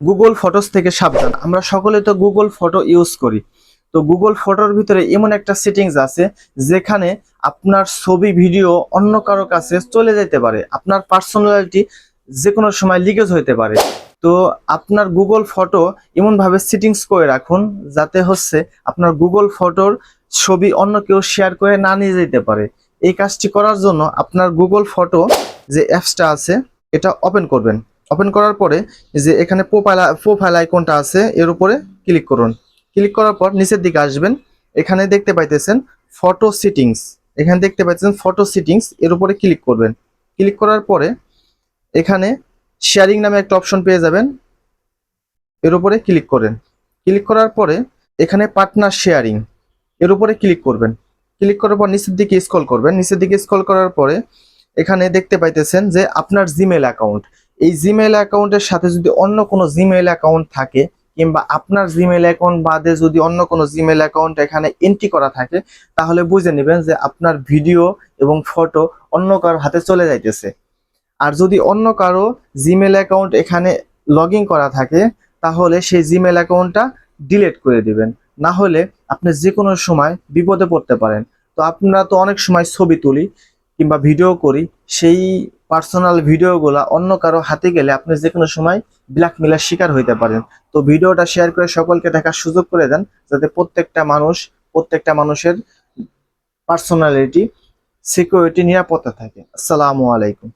Google photos থেকে সাবধান। আমরা সকলে তো গুগল ফটো ইউজ করি। তো গুগল ফটোর ভিতরে এমন একটা সেটিংস আছে যেখানে আপনার ছবি ভিডিও অন্য কারো কাছে চলে যেতে পারে, আপনার পার্সোনালিটি যে কোনো সময় লিকেজ হইতে পারে। তো আপনার গুগল ফটো এমনভাবে সেটিংস করে রাখুন যাতে হচ্ছে আপনার গুগল ফটোর ছবি অন্য কেউ শেয়ার করে না নিয়ে যেতে পারে। এই কাজটি করার জন্য আপনার গুগল ফটো যে অ্যাপসটা আছে এটা ওপেন করবেন। ওপেন করার পরে যে এখানে প্রোফাইল আইকনটা আছে এর উপরে ক্লিক করুন। ক্লিক করার পর নিচের দিকে আসবেন, এখানে দেখতে পাইতেছেন ফটো সেটিংস। এখানে দেখতে পাইতেছেন ফটো সেটিংস, এর উপরে ক্লিক করবেন। ক্লিক করার পরে এখানে শেয়ারিং নামে একটা অপশন পেয়ে যাবেন, এর উপরে ক্লিক করেন। ক্লিক করার পরে এখানে পার্টনার শেয়ারিং, এর উপরে ক্লিক করবেন। ক্লিক করার পর নিচের দিকে স্ক্রল করবেন। নিচের দিকে স্ক্রল করার পরে এখানে দেখতে পাইতেছেন যে আপনার জিমেল অ্যাকাউন্ট, এই জিমেল অ্যাকাউন্টের সাথে যদি অন্য কোনো জিমেল অ্যাকাউন্ট থাকে কিংবা আপনার জিমেল অ্যাকাউন্ট বাদে যদি অন্য কোনো জিমেল অ্যাকাউন্ট এখানে এন্ট্রি করা থাকে তাহলে বুঝে নেবেন যে আপনার ভিডিও এবং ফটো অন্য কারোর হাতে চলে যাইতেছে। আর যদি অন্য কারো জিমেল অ্যাকাউন্ট এখানে লগ ইন করা থাকে তাহলে সেই জিমেল অ্যাকাউন্টটা ডিলিট করে দিবেন, না হলে আপনি যে কোনো সময় বিপদে পড়তে পারেন। তো আমরা তো অনেক সময় ছবি তুলি কিংবা ভিডিও করি, সেই পার্সোনাল ভিডিওগুলা অন্য কারো হাতে গেলে আপনি যে কোনো সময় ব্ল্যাকমেলের শিকার হইতে পারেন। তো ভিডিওটা শেয়ার করে সকলকে দেখার সুযোগ করে দেন যাতে প্রত্যেকটা মানুষের পার্সোনালিটি সিকিউরিটি নিরাপত্তা থাকে। আসসালামু আলাইকুম।